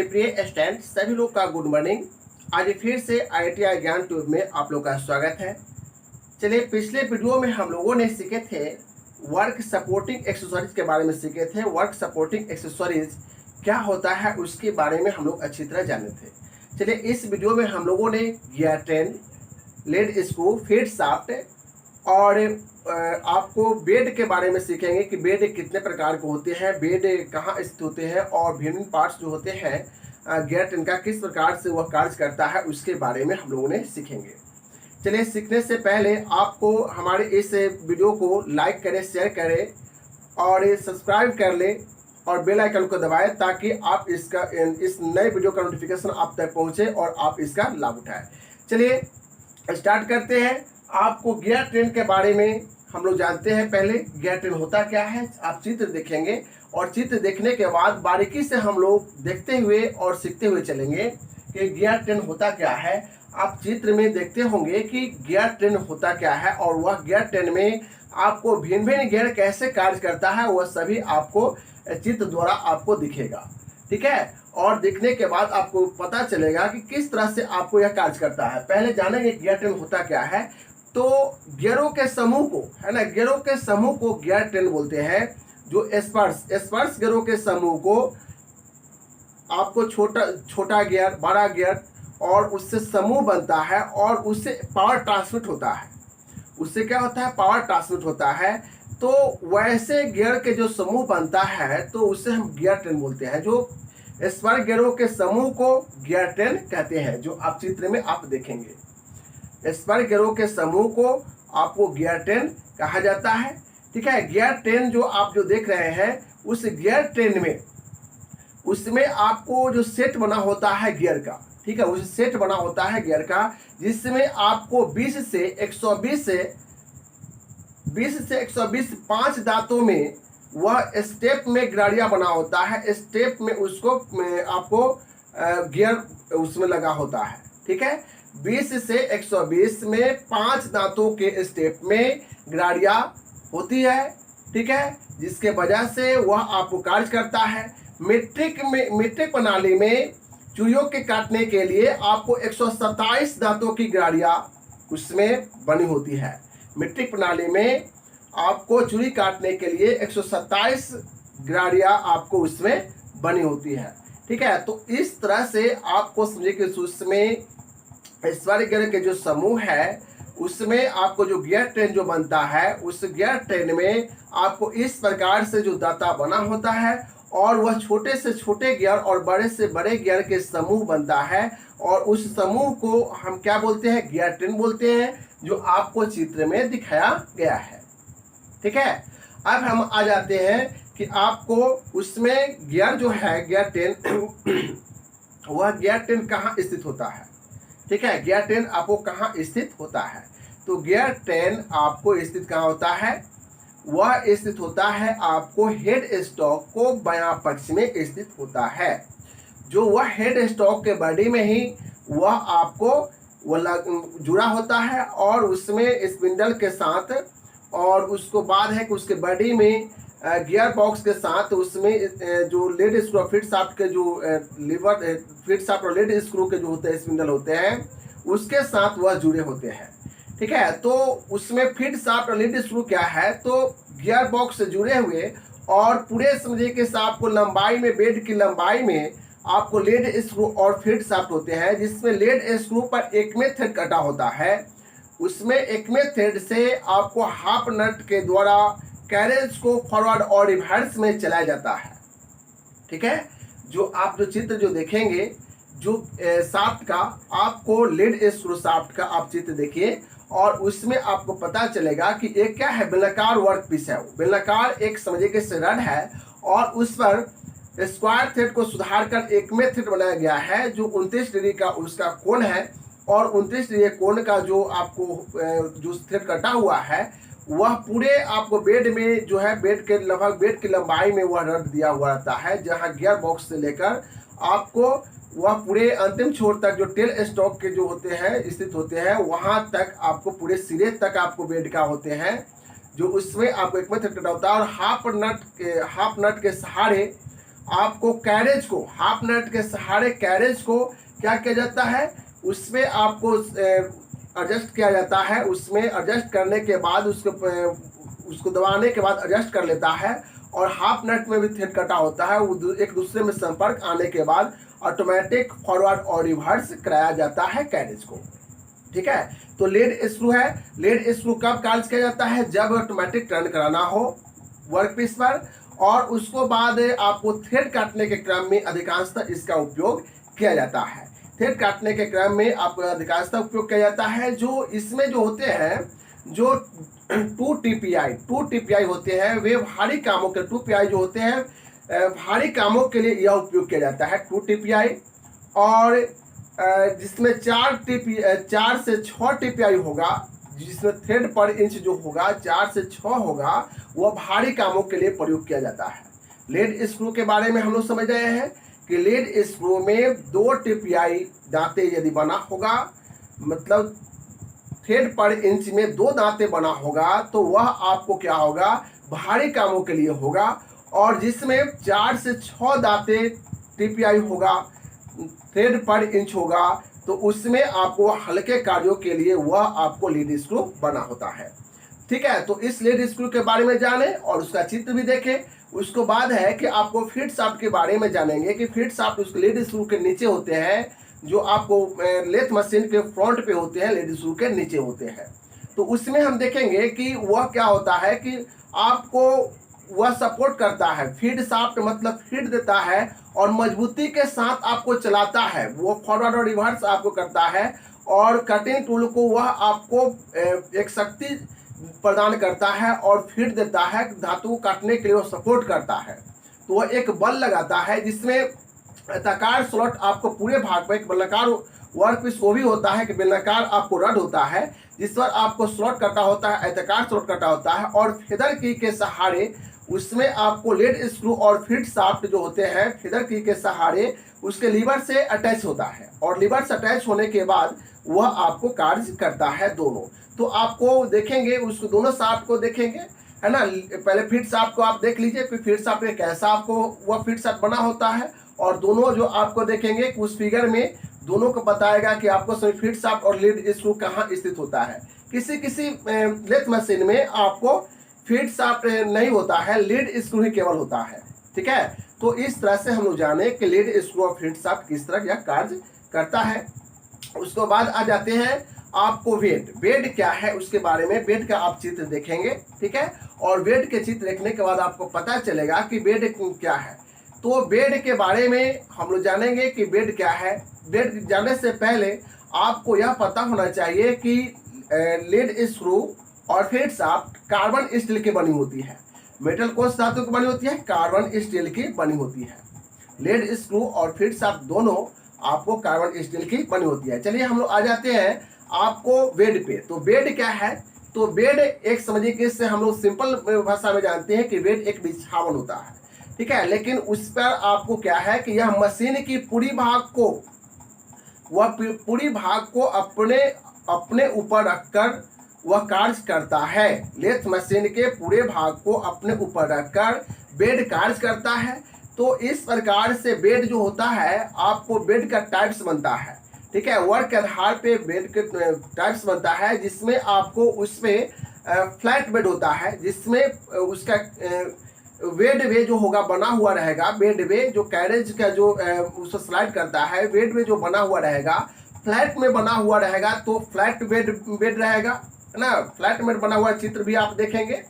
मेरे प्रिय स्टूडेंट सभी लोग का गुड मॉर्निंग। आज फिर से IITI ज्ञान ट्यूब में आप लोग का स्वागत है। चलिए, पिछले वीडियो में हम लोगों ने सीखे थे वर्क सपोर्टिंग एक्सेसरीज के बारे में सीखे थे। वर्क सपोर्टिंग एक्सेसरीज क्या होता है उसके बारे में हम लोग अच्छी तरह जाने थे। चलिए, इस वीडियो में हम लोगों ने gear train, lead screw, feed shaft और आपको बेड के बारे में सीखेंगे कि बेड कितने प्रकार के होते हैं, बेड कहाँ स्थित होते हैं और भिन्न पार्ट्स जो होते हैं गियर ट्रेन का किस प्रकार से वह कार्य करता है उसके बारे में हम लोगों ने सीखेंगे। चलिए, सीखने से पहले आपको हमारे इस वीडियो को लाइक करें, शेयर करें और सब्सक्राइब कर लें और बेल आइकन को दबाएं ताकि आप इस नए वीडियो का नोटिफिकेशन आप तक पहुंचे और आप इसका लाभ उठाएं। चलिए स्टार्ट करते हैं। आपको गियर ट्रेन के बारे में हम लोग जानते हैं। पहले गियर ट्रेन होता क्या है आप चित्र देखेंगे और चित्र देखने के बाद बारीकी से हम लोग देखते हुए और सीखते हुए चलेंगे कि गियर ट्रेन होता क्या है। आप चित्र में देखते होंगे कि गियर ट्रेन होता क्या है और वह गियर ट्रेन में आपको भिन्न भिन्न गियर कैसे कार्य करता है वह सभी आपको चित्र द्वारा आपको दिखेगा। ठीक है, और दिखने के बाद आपको पता चलेगा कि किस तरह से आपको यह कार्य करता है। पहले जानेंगे गियर ट्रेन होता क्या है। तो गियरों के समूह को, है ना, गियरों के समूह को गियर ट्रेन बोलते हैं। जो स्पर्श गियरों के समूह को आपको छोटा गियर, बड़ा गियर और उससे समूह बनता है और उससे पावर ट्रांसमिट होता है। उससे क्या होता है? पावर ट्रांसमिट होता है। तो वैसे गियर के जो समूह बनता है तो उससे हम गियर ट्रेन बोलते हैं। जो स्पर्श गियरों के समूह को गियर ट्रेन कहते हैं, जो आप चित्र में आप देखेंगे। स्पर्श गियरों के समूह को आपको गियर ट्रेन कहा जाता है। ठीक है, गियर ट्रेन जो आप जो देख रहे हैं उस गियर ट्रेन में उसमें आपको जो सेट बना होता है गियर का, ठीक है, उस सेट बना होता है गियर का जिसमें आपको 20 से 120 5 दांतों में वह स्टेप में गिरारिया बना होता है। स्टेप में उसको आपको गियर उसमें लगा होता है। ठीक है, 20 से 120 में 5 दांतों के स्टेप में गिरारिया होती है। ठीक है, जिसके वजह से वह आपको कार्य करता है। मीट्रिक प्रणाली में चूड़ियों के काटने के लिए आपको 127 दांतों की गिरारिया उसमें बनी होती है। मीट्रिक प्रणाली में आपको चूड़ी काटने के लिए 127 गिरारिया आपको उसमें बनी होती है। ठीक है, तो इस तरह से आपको समझिए कि उसमें स्पर्श गियर के जो समूह है उसमें आपको जो गियर ट्रेन जो बनता है उस गियर ट्रेन में आपको इस प्रकार से जो दांता बना होता है और वह छोटे से छोटे गियर और बड़े से बड़े गियर के समूह बनता है और उस समूह को हम क्या बोलते हैं? गियर ट्रेन बोलते हैं, जो आपको चित्र में दिखाया गया है। ठीक है, अब हम आ जाते हैं कि आपको उसमें गियर जो है गियर ट्रेन वह गियर ट्रेन कहाँ स्थित होता है। ठीक है, गियर ट्रेन आपको कहाँ स्थित होता है? तो गियर ट्रेन आपको स्थित कहाँ होता है? वह स्थित होता है आपको हेड स्टॉक को बायां पक्ष में स्थित होता है। जो वह हेड स्टॉक के बॉडी में ही वह आपको जुड़ा होता है और उसमें स्पिंडल के साथ, और उसको बाद है कि उसके बॉडी में गियर बॉक्स के साथ उसमें जो लेड स्क्रू, फीड शाफ्ट के जो लीवर, फीड शाफ्ट और लेड स्क्रू के जो होते हैं स्पिंडल होते हैं उसके साथ वह जुड़े होते हैं। ठीक है, तो उसमें फीड शाफ्ट और लेड स्क्रू क्या है? तो गियर बॉक्स से जुड़े हुए और पूरे समझिए कि आपको लंबाई में, बेड की लंबाई में आपको लेड स्क्रू और फीड शाफ्ट होते हैं, जिसमें लेड स्क्रू पर एकमे थ्रेड कटा होता है। उसमें एकमे थ्रेड से आपको हाफ नट के द्वारा कैरेज को फॉरवर्ड और रिवर्स में चलाया जाता है। ठीक है, जो आप जो चित्र जो देखेंगे जो शाफ्ट का, आपको लेड स्क्रू शाफ्ट का आप चित्र देखिए और उसमें आपको पता चलेगा कि एक क्या है, बेलनाकार वर्क पीस है। बेलनाकार एक समझिए कि रड है और उस पर स्क्वायर थ्रेड को सुधार कर एकमे थ्रेड बनाया गया है जो 29 डिग्री का उसका कोण है और 29 डिग्री कोण का जो आपको जो थ्रेड कटा हुआ है वह पूरे आपको बेड में जो है, बेड के लगभग बेड की लंबाई में वह रड दिया हुआ रहता है, जहां गियर बॉक्स से लेकर आपको वह पूरे अंतिम छोर तक जो टेल स्टॉक के जो होते हैं स्थित होते हैं वहां तक आपको पूरे सिरे तक आपको बेड का होते हैं, जो उसमें आपको एक में थ्रेड होता है और हाफ नट के सहारे आपको कैरेज को हाफ नट के सहारे कैरेज को क्या किया जाता है, उसमें आपको एडजस्ट किया जाता है। उसमें एडजस्ट करने के बाद उसको दबाने के बाद एडजस्ट कर लेता है, और हाफ नट में भी थ्रेड कटा होता है, वो एक दूसरे में संपर्क आने के बाद ऑटोमेटिक फॉरवर्ड और रिवर्स कराया जाता है कैरेज को। ठीक है, तो लीड स्क्रू है। लीड स्क्रू कब कार्य किया जाता है, जब ऑटोमेटिक टर्न कराना हो वर्क पीस पर, और उसको बाद आपको थ्रेड काटने के क्रम में अधिकांशतः इसका उपयोग किया जाता है। थ्रेड काटने के क्रम में आपको अधिकांशतः उपयोग किया जाता है। जो इसमें जो होते हैं, जो 2 TPI होते हैं, वे भारी कामों के 2 PI जो होते हैं भारी कामों के लिए यह उपयोग किया जाता है 2 TPI। और जिसमें 4 से 6 TPI होगा, जिसमें थ्रेड पर इंच जो होगा 4 से 6 होगा, वह भारी कामों के लिए प्रयोग किया जाता है। लीड स्क्रू के बारे में हम लोग समझ रहे हैं कि लीड स्क्रू में 2 TPI दांते यदि बना होगा, मतलब थ्रेड पर इंच में 2 दांते बना होगा, तो वह आपको क्या होगा, भारी कामों के लिए होगा। और जिसमें 4 से 6 दांते TPI होगा, थ्रेड पर इंच होगा, तो उसमें आपको हल्के कार्यों के लिए वह आपको लीड स्क्रू बना होता है। ठीक है, तो इस लीड स्क्रू के बारे में जाने और उसका चित्र भी देखें। उसको बाद है कि आपको फीड शाफ्ट के बारे में जानेंगे कि फीड शाफ्ट उस लीड स्क्रू के नीचे होते हैं, जो आपको लेथ मशीन के फ्रंट पे होते हैं, लीड स्क्रू के नीचे होते हैं। तो उसमें हम देखेंगे कि वह क्या होता है कि आपको वह सपोर्ट करता है। फीड शाफ्ट मतलब फीड देता है और मजबूती के साथ आपको चलाता है, वो फॉरवर्ड और रिवर्स आपको करता है। और कटिंग टूल को वह आपको एक शक्ति प्रदान करता है और फीड देता है, धातु को काटने के लिए वो सपोर्ट करता है। तो वह एक बल लगाता है जिसमें आयताकार स्लॉट आपको पूरे भाग में, एक बेलनाकार वर्क पीस वो भी होता है कि बेलनाकार आपको रड होता है जिस पर आपको स्लॉट कटा होता है, आयताकार स्लॉट कटा होता है, और फेदर की के सहारे उसमें आपको लीड स्क्रू और फीड शाफ्ट जो होते हैं फेदर की के सहारे उसके लीवर से अटैच होता है, और लीवर से अटैच होने के बाद वह आपको कार्य करता है दोनों। तो आपको देखेंगे, उसको दोनों शाफ्ट को देखेंगे, है ना। पहले फीड शाफ्ट को आप देख लीजिए, फिर फीड शाफ्ट में कैसा आपको वह फीड शाफ्ट बना होता है, और दोनों जो आपको देखेंगे उस फिगर में दोनों को बताएगा कि आपको फीड शाफ्ट और लीड स्क्रू कहाँ स्थित होता है। किसी किसी लेथ मशीन में आपको फीड शाफ्ट नहीं होता है, लीड स्क्रू ही केवल होता है। ठीक है, तो इस तरह से हम लोग जाने कि लीड स्क्रू और फीड शाफ्ट किस तरह यह कार्य करता है। उसके बाद आ जाते हैं आपको वेट। वेट क्या है उसके बारे में, वेट का आप चित्र देखेंगे। ठीक है, और वेट के चित्र देखने के बाद आपको पता चलेगा कि वेट क्या है। तो बेड के बारे में हम लोग जानेंगे कि बेड क्या है। बेड जानने से पहले आपको यह पता होना चाहिए कि लीड स्क्रू और फीड शाफ्ट कार्बन स्टील की बनी होती है। मेटल कौन सी धातु की बनी होती है, कार्बन स्टील की बनी होती है। लीड स्क्रू और फीड शाफ्ट दोनों आपको कार्बन स्टील की बनी होती है। चलिए हम लोग आ जाते हैं आपको बेड पे। तो बेड क्या है, तो बेड एक समझिए कि इससे हम लोग सिंपल भाषा में जानते हैं कि बेड एक बिछावन होता है। ठीक है, लेकिन उस पर आपको क्या है कि यह मशीन की पूरी भाग को अपने ऊपर रखकर वह कार्य करता है। लेथ मशीन के पूरे भाग को अपने ऊपर रखकर बेड कार्य करता है। तो इस प्रकार से बेड जो होता है आपको बेड का टाइप्स बनता है। ठीक है, वर्क के आधार पे बेड के टाइप्स बनता है, जिसमें आपको उसमें फ्लैट बेड होता है, जिसमें उसका वेड वे जो होगा बना हुआ रहेगा। बेड वे जो कैरेज का जो उसको स्लाइड करता है, बेड वे जो बना हुआ रहेगा फ्लैट में बना हुआ रहेगा, तो फ्लैट बेड रहेगा, है ना। फ्लैट में बना हुआ चित्र भी आप देखेंगे,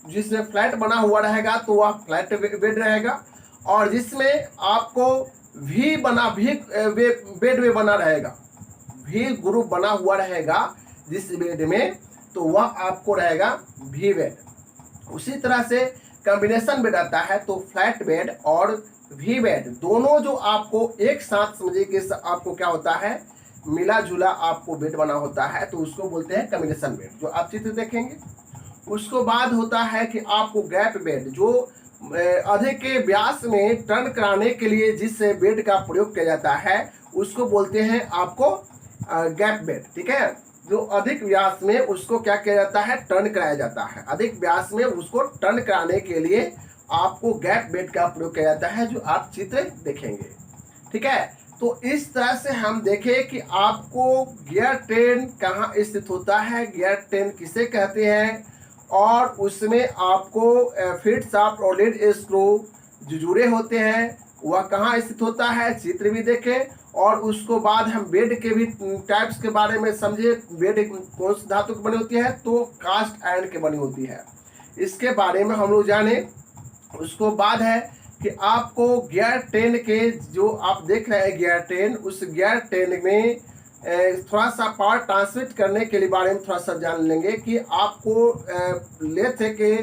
जिसमें फ्लैट बना हुआ रहेगा तो वह फ्लैट बेड रहेगा। और जिसमें आपको बेड वे बना रहेगा, भी ग्रुप बना हुआ रहेगा जिस बेड में, तो वह आपको रहेगा भी बेड। उसी तरह से कॉम्बिनेशन बेड आता है, तो फ्लैट बेड और भी बेड दोनों जो आपको एक साथ समझिए कि आपको क्या होता है, मिला जुला आपको बेड बना होता है, तो उसको बोलते हैं कॉम्बिनेशन बेड, जो आप चित्र देखेंगे। उसको बाद होता है कि आपको गैप बेड, जो अधिक के व्यास में टर्न कराने के लिए जिस बेड का प्रयोग किया जाता है उसको बोलते हैं आपको गैप बेड। ठीक है, जो अधिक व्यास में उसको क्या किया जाता है, टर्न कराया जाता है। अधिक व्यास में उसको टर्न कराने के लिए आपको गैप बेड का प्रयोग किया जाता है, जो आप चित्र देखेंगे। ठीक है, तो इस तरह से हम देखें कि आपको गियर ट्रेन कहाँ स्थित होता है, गियर ट्रेन किसे कहते हैं, और उसमें आपको फीड शाफ्ट और लीड स्क्रू जो जुड़े होते हैं वह कहाँ स्थित होता है, चित्र भी देखें। और उसको बाद हम बेड के भी टाइप्स के बारे में समझे। बेड कौन सी धातु की बनी होती है, तो कास्ट आयरन की बनी होती है, इसके बारे में हम लोग जाने। उसको बाद है कि आपको गियर ट्रेन के जो आप देख रहे हैं गियर ट्रेन, उस गियर ट्रेन में थोड़ा सा पावर ट्रांसमिट करने के लिए बारे में थोड़ा सा जान लेंगे कि आपको लेथ के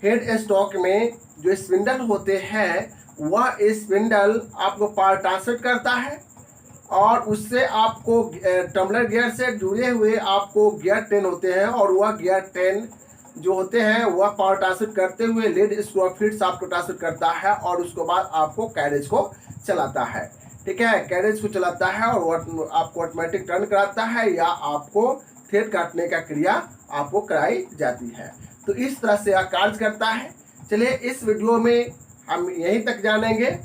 हेड स्टॉक में जो स्पिंडल होते हैं वह स्पिंडल आपको पावर ट्रांसमिट करता है, और उससे आपको टम्बलर गियर से जुड़े हुए आपको गियर ट्रेन होते हैं, और वह गियर ट्रेन जो होते हैं वह पावर ट्रांसमिट करते हुए लीड स्क्रू और फीड शाफ्ट को ट्रांसमिट करता है, और उसके बाद आपको कैरेज को चलाता है। ठीक है, कैरेज को चलाता है और वह आपको ऑटोमेटिक टर्न कराता है, या आपको थ्रेड काटने का क्रिया आपको कराई जाती है। तो इस तरह से यह कार्य करता है। चलिए, इस वीडियो में हम यहीं तक जानेंगे,